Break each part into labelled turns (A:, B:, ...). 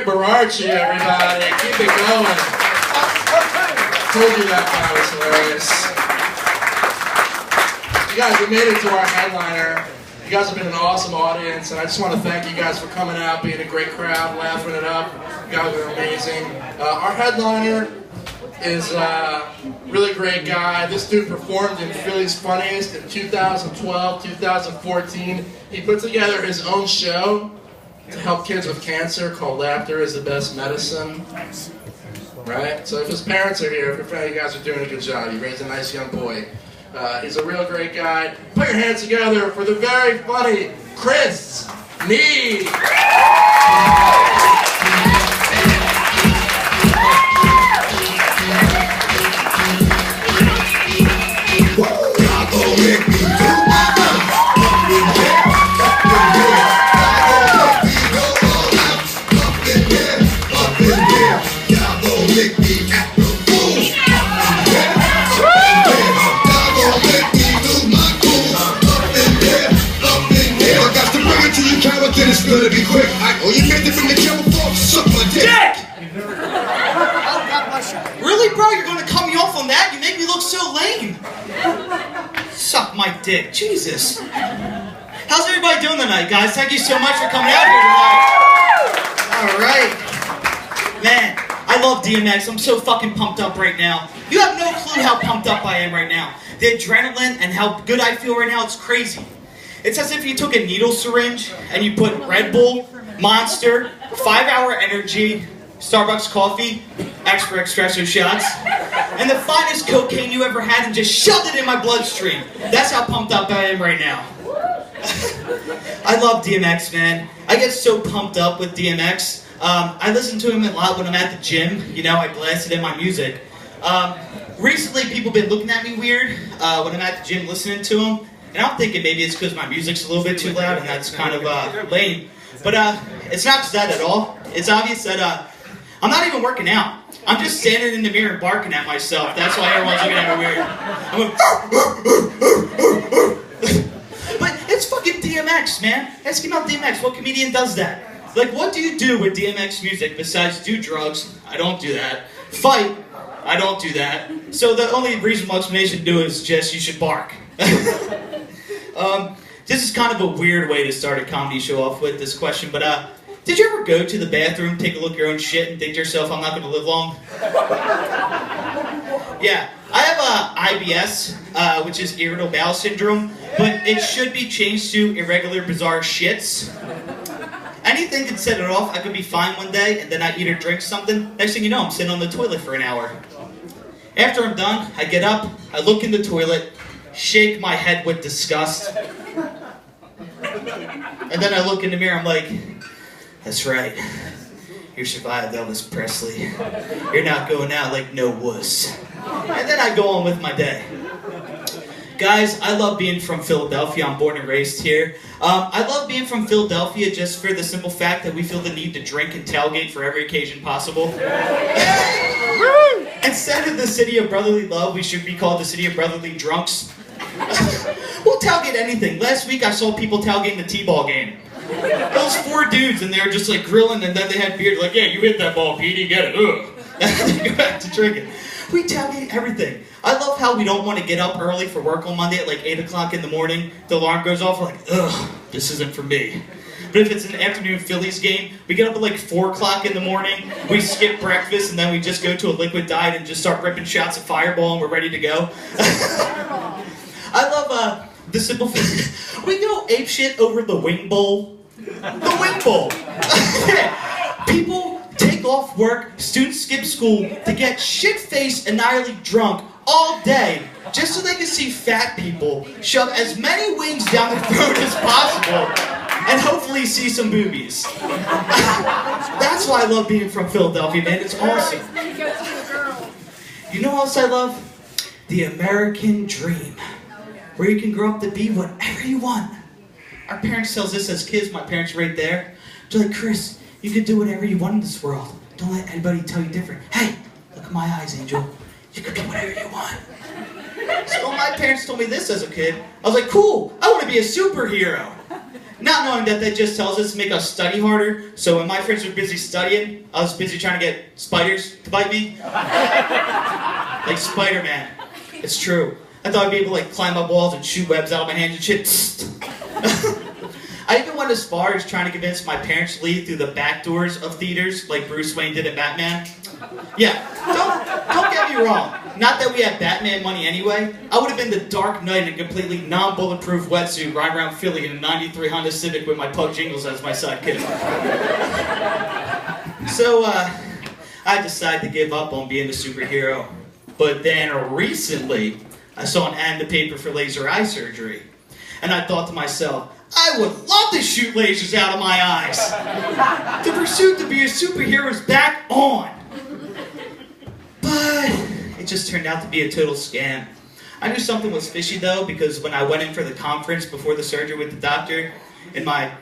A: Barachi, everybody. Keep it going. Told you that guy was hilarious. You guys, we made it to our headliner. You guys have been an awesome audience, and I just want to thank you guys for coming out, being a great crowd, laughing it up. You guys are amazing. Our headliner is a really great guy. This dude performed in Philly's Funniest in 2012, 2014. He put together his own show to help kids with cancer called Laughter is the Best Medicine. Right? So if his parents are here, if you guys are doing a good job, you raised a nice young boy. He's a real great guy. Put your hands together for the very funny Chris Nee.
B: It's gonna be quick. You meant to bring the camel fork, suck my dick.
C: Really, bro? You're gonna cut me off on that? You make me look so lame. Suck my dick. Jesus. How's everybody doing tonight, guys? Thank you so much for coming out here tonight. Alright. Man, I love DMX. I'm so fucking pumped up right now. You have no clue how pumped up I am right now. The adrenaline and how good I feel right now, it's crazy. It's as if you took a needle syringe and you put Red Bull, Monster, 5-Hour Energy, Starbucks coffee, extra espresso shots, and the finest cocaine you ever had and just shoved it in my bloodstream. That's how pumped up I am right now. I love DMX, man. I get so pumped up with DMX. I listen to him a lot when I'm at the gym. You know, I blasted in my music. Recently, people have been looking at me weird when I'm at the gym listening to him. And I'm thinking maybe it's because my music's a little bit too loud and that's kind of lame. But it's not just that at all. It's obvious that I'm not even working out. I'm just standing in the mirror and barking at myself. That's why everyone's looking at me weird. I'm going, but it's fucking DMX, man. Ask him about DMX. What comedian does that? Like, what do you do with DMX music besides do drugs? I don't do that. Fight? I don't do that. So the only reasonable explanation to do is just you should bark. This is kind of a weird way to start a comedy show off with this question, but did you ever go to the bathroom, take a look at your own shit, and think to yourself, I'm not going to live long? Yeah, I have IBS, which is irritable bowel syndrome, but it should be changed to irregular bizarre shits. Anything could set it off. I could be fine one day, and then I eat or drink something. Next thing you know, I'm sitting on the toilet for an hour. After I'm done, I get up, I look in the toilet, shake my head with disgust. And then I look in the mirror, I'm like, that's right. You survived Elvis Presley. You're not going out like no wuss. And then I go on with my day. Guys, I love being from Philadelphia. I'm born and raised here. I love being from Philadelphia just for the simple fact that we feel the need to drink and tailgate for every occasion possible. Instead of the city of brotherly love, we should be called the city of brotherly drunks. We'll tailgate anything. Last week I saw people tailgating the T-ball game. Those 4 dudes and they were just like grilling and then they had beer. Like, yeah, you hit that ball, Petey, get it. Ugh. And then they go back to drinking. We tailgate everything. I love how we don't want to get up early for work on Monday at like 8 o'clock in the morning. The alarm goes off, we're like, ugh, this isn't for me. But if it's an afternoon Phillies game, we get up at like 4 o'clock in the morning, we skip breakfast, and then we just go to a liquid diet and just start ripping shots of Fireball and we're ready to go. I love the simple thing. We go apeshit over the wing bowl. The wing bowl. People take off work, students skip school to get shit-faced and gnarly drunk all day just so they can see fat people shove as many wings down their throat as possible and hopefully see some boobies. That's why I love being from Philadelphia, man. It's awesome. You know what else I love? The American dream. Where you can grow up to be whatever you want. Our parents tell us this as kids. My parents are right there. They're like, Chris, you can do whatever you want in this world. Don't let anybody tell you different. Hey, look at my eyes, Angel. You can be whatever you want. So my parents told me this as a kid. I was like, cool, I want to be a superhero. Not knowing that just tells us to make us study harder. So when my friends were busy studying, I was busy trying to get spiders to bite me. Like Spider-Man. It's true. I thought I'd be able to like climb up walls and shoot webs out of my hands and shit. I even went as far as trying to convince my parents to leave through the back doors of theaters like Bruce Wayne did in Batman. Yeah, don't get me wrong. Not that we had Batman money anyway. I would have been the Dark Knight in a completely non-bulletproof wetsuit riding around Philly in a 93 Honda Civic with my Pug Jingles as my sidekick. So, I decided to give up on being a superhero. But then recently, I saw an ad in the paper for laser eye surgery. And I thought to myself, I would love to shoot lasers out of my eyes. The pursuit to be a superhero is back on. But it just turned out to be a total scam. I knew something was fishy though, because when I went in for the conference before the surgery with the doctor, in my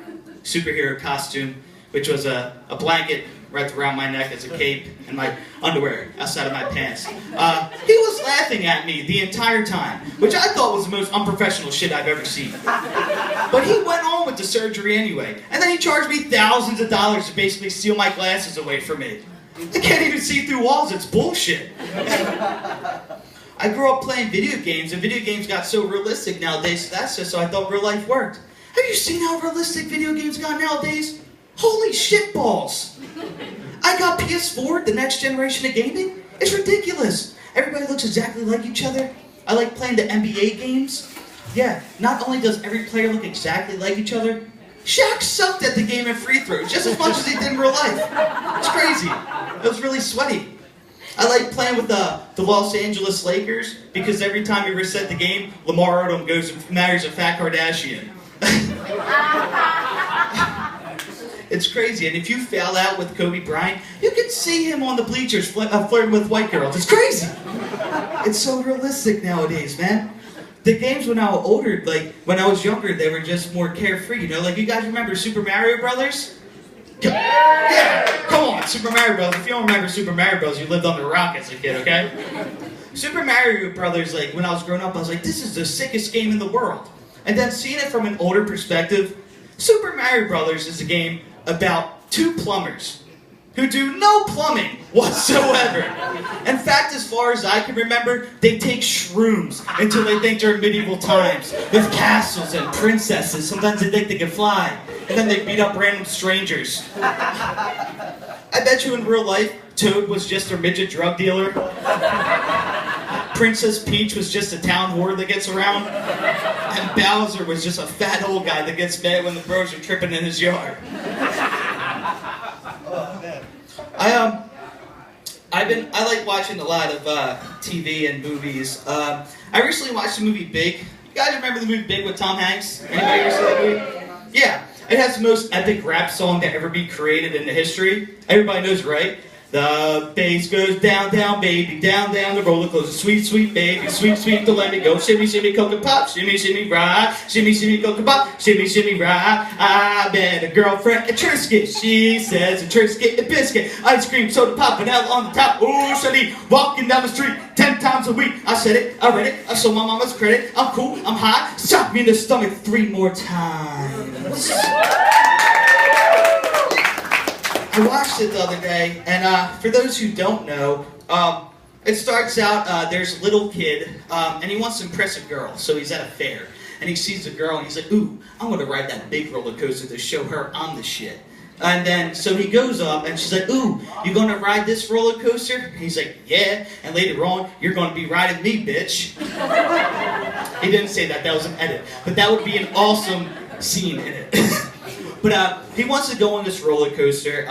C: superhero costume, which was a blanket wrapped around my neck as a cape, and my underwear outside of my pants. He was laughing at me the entire time, which I thought was the most unprofessional shit I've ever seen. But he went on with the surgery anyway, and then he charged me thousands of dollars to basically steal my glasses away from me. I can't even see through walls, it's bullshit. I grew up playing video games, and video games got so realistic nowadays, so that's just how I thought real life worked. Have you seen how realistic video games got nowadays? Holy shit balls! I got PS4, the next generation of gaming. It's ridiculous. Everybody looks exactly like each other. I like playing the NBA games. Yeah, not only does every player look exactly like each other, Shaq sucked at the game of free throws just as much as he did in real life. It's crazy. It was really sweaty. I like playing with the Los Angeles Lakers because every time we reset the game, Lamar Odom goes and marries a fat Kardashian. It's crazy, and if you fell out with Kobe Bryant, you can see him on the bleachers flirting with white girls. It's crazy. It's so realistic nowadays, man. The games when I was older, like when I was younger, they were just more carefree, you know? Like, you guys remember Super Mario Brothers? Yeah, come on, Super Mario Bros. If you don't remember Super Mario Bros., you lived under a rock as a kid, okay? Super Mario Brothers, like, when I was growing up, I was like, this is the sickest game in the world. And then seeing it from an older perspective, Super Mario Brothers is a game about two plumbers who do no plumbing whatsoever. In fact, as far as I can remember, they take shrooms until they think they're in medieval times with castles and princesses. Sometimes they think they can fly, and then they beat up random strangers. I bet you in real life, Toad was just a midget drug dealer. Princess Peach was just a town whore that gets around. And Bowser was just a fat old guy that gets mad when the bros are tripping in his yard. I like watching a lot of TV and movies. I recently watched the movie Big. You guys remember the movie Big with Tom Hanks? Anybody ever see that movie? Yeah. It has the most epic rap song to ever be created in the history. Everybody knows, right? The bass goes down, down, baby, down, down the roller coaster. Sweet, sweet baby, sweet, sweet, don't let me go. Shimmy, shimmy, coca pop, shimmy, shimmy, ride. Shimmy, shimmy, coca pop, shimmy, shimmy, ride. I met a girlfriend at Triscuit. She says a Triscuit, a biscuit. Ice cream, soda pop, vanilla on the top. Ooh, shawty, walking down the street 10 times a week. I said it, I read it, I saw my mama's credit. I'm cool, I'm hot. Shot me in the stomach 3 more times. I watched it the other day, and for those who don't know, it starts out, there's a little kid, and he wants to impress a girl, so he's at a fair, and he sees a girl, and he's like, ooh, I'm going to ride that big roller coaster to show her I'm the shit. And then, so he goes up, and she's like, ooh, you going to ride this roller coaster? And he's like, yeah, and later on, you're going to be riding me, bitch. He didn't say that, that was an edit, but that would be an awesome scene in it. But he wants to go on this roller coaster,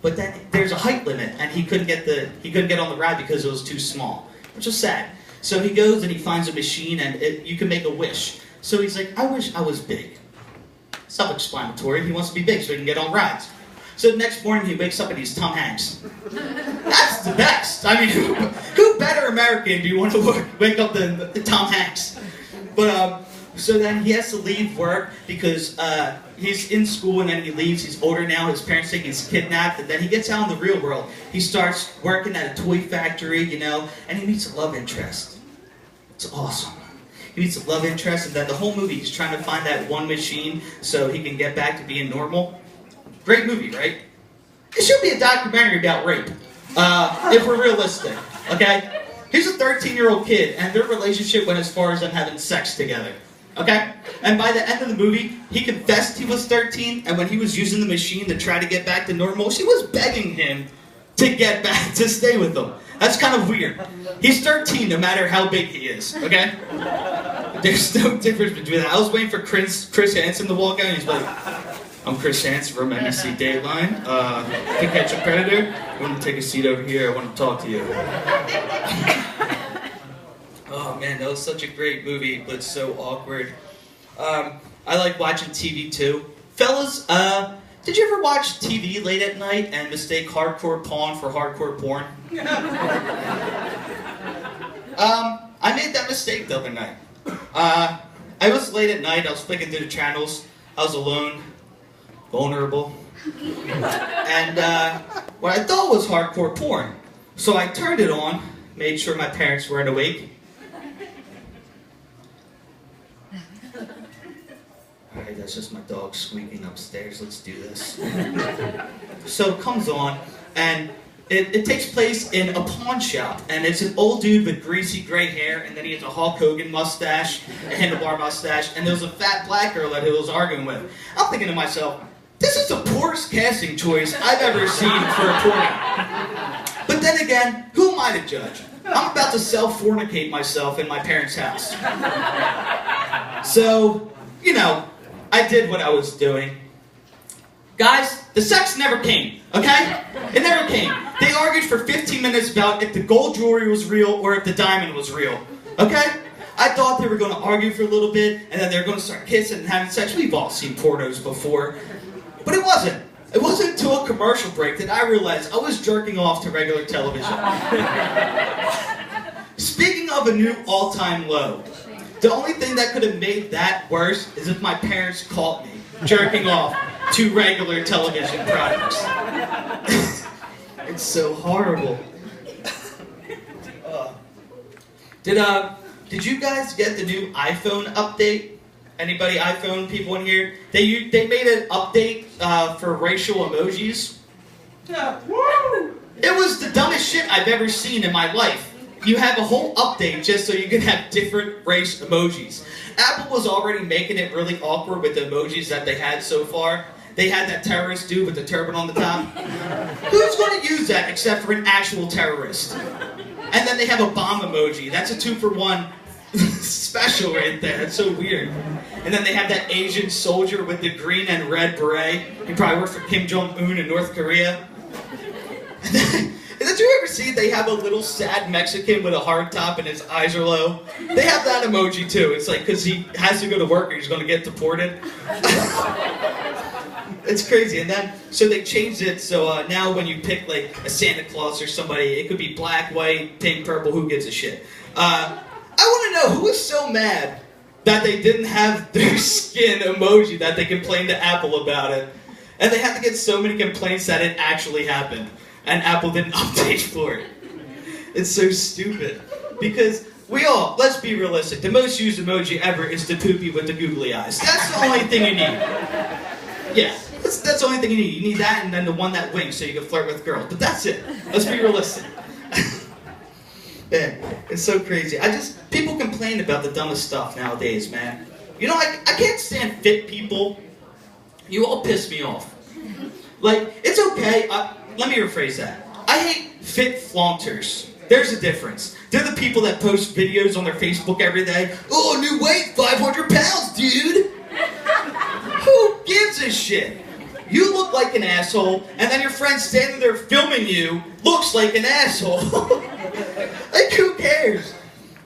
C: but then there's a height limit, and he couldn't get on the ride because it was too small, which was sad. So he goes and he finds a machine, and you can make a wish. So he's like, I wish I was big. Self-explanatory. He wants to be big so he can get on rides. So the next morning he wakes up and he's Tom Hanks. That's the best. I mean, who better American do you want to wake up than Tom Hanks? But so then he has to leave work because he's in school and then he leaves. He's older now. His parents think he's kidnapped. And then he gets out in the real world. He starts working at a toy factory, you know, and he meets a love interest. It's awesome. He meets a love interest, and then the whole movie he's trying to find that one machine so he can get back to being normal. Great movie, right? It should be a documentary about rape, if we're realistic, okay? Here's a 13-year-old kid, and their relationship went as far as them having sex together, okay? And by the end of the movie, he confessed he was 13, and when he was using the machine to try to get back to normal, she was begging him to get back, to stay with them. That's kind of weird. He's 13 no matter how big he is, okay? There's no difference between that. I was waiting for Chris Hansen to walk out, and he's like, I'm Chris Hansen from NBC Dateline. Can catch a predator? I want to take a seat over here. I want to talk to you. Oh man, that was such a great movie, but so awkward. I like watching TV too. Fellas, did you ever watch TV late at night and mistake hardcore porn for hardcore porn? I made that mistake the other night. I was late at night, I was flicking through the channels, I was alone, vulnerable, and what I thought was hardcore porn. So I turned it on, made sure my parents weren't awake. Alright, that's just my dog squeaking upstairs, let's do this. So it comes on, and it takes place in a pawn shop, and it's an old dude with greasy gray hair, and then he has a Hulk Hogan mustache, a handlebar mustache, and there's a fat black girl that he was arguing with. I'm thinking to myself, this is the poorest casting choice I've ever seen for a porno. But then again, who am I to judge? I'm about to self-fornicate myself in my parents' house. So, you know, I did what I was doing. Guys, the sex never came, okay? It never came. They argued for 15 minutes about if the gold jewelry was real or if the diamond was real, okay? I thought they were going to argue for a little bit, and then they were going to start kissing and having sex. We've all seen pornos before. But it wasn't. It wasn't until a commercial break that I realized I was jerking off to regular television. Speaking of a new all-time low, the only thing that could have made that worse is if my parents caught me jerking off to regular television products. It's so horrible. Did you guys get the new iPhone update? Anybody iPhone people in here? They made an update for racial emojis. It was the dumbest shit I've ever seen in my life. You have a whole update just so you can have different race emojis. Apple was already making it really awkward with the emojis that they had so far. They had that terrorist dude with the turban on the top. Who's going to use that except for an actual terrorist? And then they have a bomb emoji. That's a 2-for-1 special right there. It's so weird. And then they have that Asian soldier with the green and red beret. He probably worked for Kim Jong-un in North Korea. And did you ever see they have a little sad Mexican with a hard top and his eyes are low? They have that emoji too. It's like because he has to go to work or he's going to get deported. It's crazy. And then, so they changed it so now when you pick like a Santa Claus or somebody, it could be black, white, pink, purple, who gives a shit. I want to know who is so mad that they didn't have their skin emoji that they complained to Apple about it. And they had to get so many complaints that it actually happened. And Apple didn't update for it. It's so stupid. Because we all, let's be realistic, the most used emoji ever is the poopy with the googly eyes. That's the only thing you need. Yeah, that's the only thing you need. You need that and then the one that winks so you can flirt with girls. But that's it. Let's be realistic. Man, it's so crazy. People complain about the dumbest stuff nowadays, man. You know, I can't stand fit people. You all piss me off. Like, it's okay. Let me rephrase that. I hate fit flaunters. There's a difference. They're the people that post videos on their Facebook every day. Oh, new weight, 500 pounds, dude. Who gives a shit? You look like an asshole, and then your friend standing there filming you looks like an asshole. Like, who cares?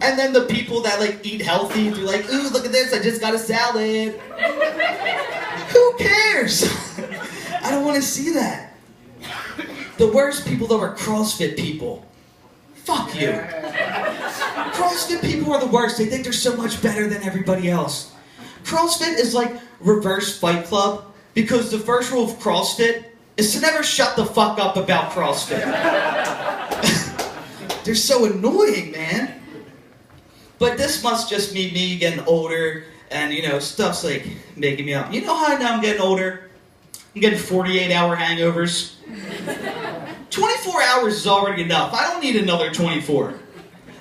C: And then the people that, like, eat healthy, they're like, ooh, look at this, I just got a salad. Who cares? I don't want to see that. The worst people, though, are CrossFit people. Fuck you. CrossFit people are the worst. They think they're so much better than everybody else. CrossFit is like reverse Fight Club because the first rule of CrossFit is to never shut the fuck up about CrossFit. They're so annoying, man. But this must just be me getting older, and stuff's like making me up. You know how now I'm getting older? I'm getting 48-hour hangovers. 24 hours is already enough. I don't need another 24.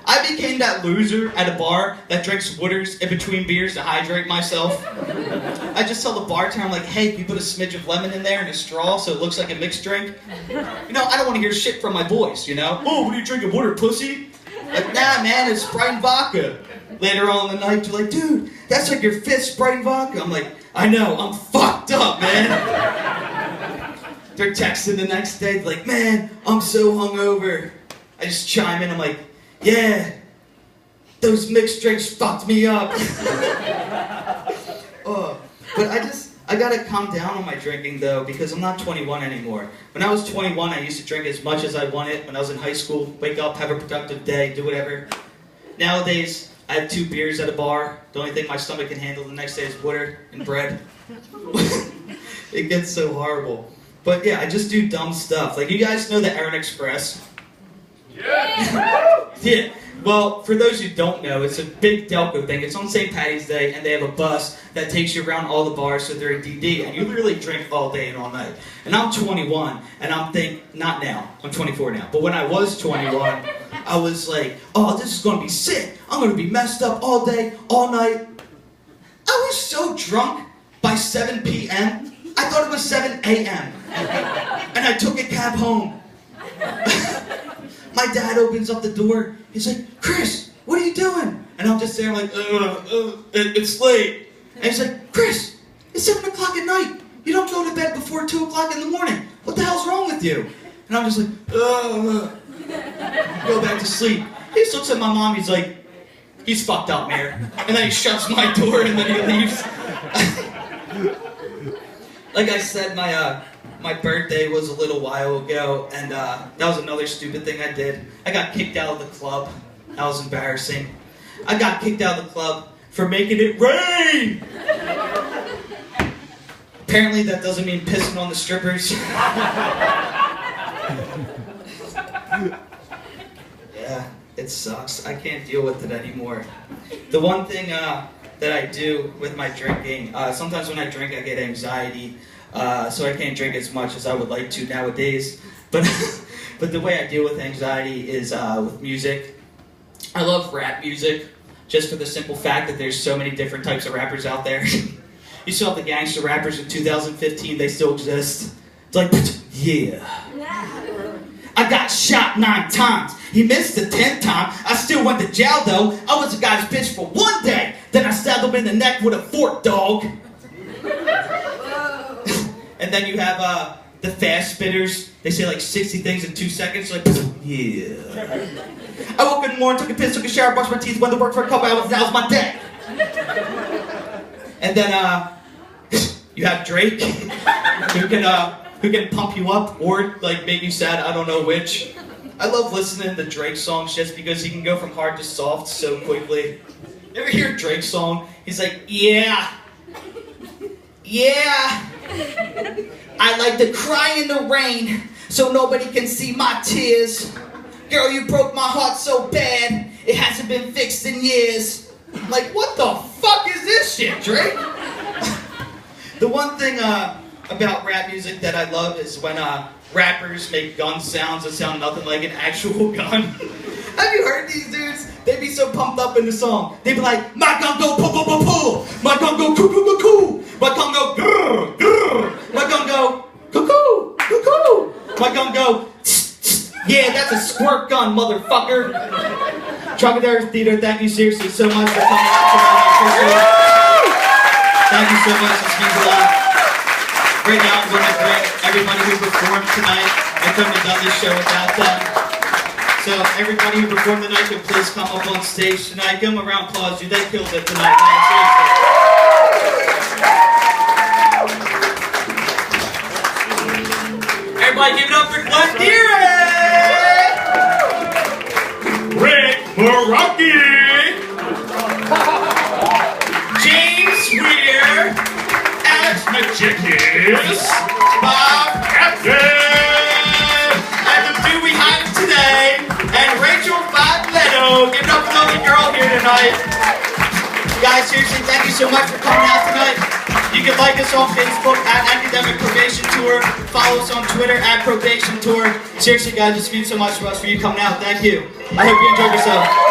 C: I became that loser at a bar that drinks waters in between beers to hydrate myself. I just tell the bartender, I'm like, hey, can you put a smidge of lemon in there and a straw so it looks like a mixed drink? I don't want to hear shit from my boys, Oh, what are you drinking, water, pussy? Like, nah, man, it's Sprite and vodka. Later on in the night, you're like, dude, that's like your 5th Sprite and vodka. I'm like, I know, I'm fucked up, man. They're texting the next day, like, man, I'm so hungover. I just chime in, I'm like, yeah, those mixed drinks fucked me up. But I gotta calm down on my drinking though, because I'm not 21 anymore. When I was 21, I used to drink as much as I wanted. When I was in high school, wake up, have a productive day, do whatever. Nowadays, I have 2 beers at a bar. The only thing my stomach can handle the next day is water and bread. It gets so horrible. But yeah, I just do dumb stuff. Like, you guys know the Aaron Express? Yeah. Yeah. Well, for those who don't know, it's a big Delco thing. It's on St. Patty's Day, and they have a bus that takes you around all the bars so they're in DD, and you literally drink all day and all night. And I'm 21, and I'm thinking, not now, I'm 24 now, but when I was 21, I was like, oh, this is going to be sick. I'm going to be messed up all day, all night. I was so drunk by 7 p.m., I thought it was 7 a.m., and I took a cab home. My dad opens up the door. He's like, Chris, what are you doing? And I'm just there like, it's late. And he's like, Chris, it's 7 o'clock at night. You don't go to bed before 2 o'clock in the morning. What the hell's wrong with you? And I'm just like, go back to sleep. He just looks at my mom. He's like, he's fucked up, Mayor. And then he shuts my door and then he leaves. Like I said, my birthday was a little while ago, and that was another stupid thing I did. I got kicked out of the club. That was embarrassing. I got kicked out of the club for making it rain! Apparently that doesn't mean pissing on the strippers. Yeah, it sucks. I can't deal with it anymore. The one thing that I do with my drinking, sometimes when I drink I get anxiety. So I can't drink as much as I would like to nowadays. But the way I deal with anxiety is with music. I love rap music, just for the simple fact that there's so many different types of rappers out there. You still have the gangster rappers in 2015, they still exist. It's like, yeah. I got shot 9 times. He missed the 10th time. I still went to jail though. I was a guy's bitch for 1 day. Then I stabbed him in the neck with a fork, dog. And then you have the fast spitters. They say like 60 things in 2 seconds. Like, yeah. I woke up in the morning, took a piss, took a shower, brushed my teeth, went to work for a couple hours. That was my day. And then you have Drake, who can pump you up or like make you sad. I don't know which. I love listening to Drake songs just because he can go from hard to soft so quickly. You ever hear a Drake song? He's like, yeah. I like to cry in the rain so nobody can see my tears. Girl, you broke my heart so bad, it hasn't been fixed in years. I'm like, what the fuck is this shit, Drake? The one thing about rap music that I love is when rappers make gun sounds that sound nothing like an actual gun. Have you heard these dudes? They be so pumped up in the song. They be like, my gun go poo poo poo poo. My gun go coo coo coo coo. My gun go grrr grrr. My gun go cuckoo cuckoo. My gun go tss, tss. Yeah, that's a squirt gun, motherfucker. Trocadero Theater, thank you seriously so much for coming out tonight. Thank you so much. This means a lot. Right now, I'm going to thank everybody who performed tonight. I couldn't have done this show without them. So everybody who performed tonight could please come up on stage tonight. Give them a round of applause, dude. They killed it tonight, man. Seriously. Everybody give it up for Glenn Deere! Rick Morocki! James Weir! Alex Magicus! Bob Captain! And the two we hired today, and Rachel Leto. Give it up for the girl here tonight. tonight. Guys, seriously, thank you so much for coming out tonight. You can like us on Facebook at Academic Probation Tour. Follow us on Twitter at Probation Tour. Seriously, guys, this means so much to us for you coming out. Thank you. I hope you enjoyed yourself.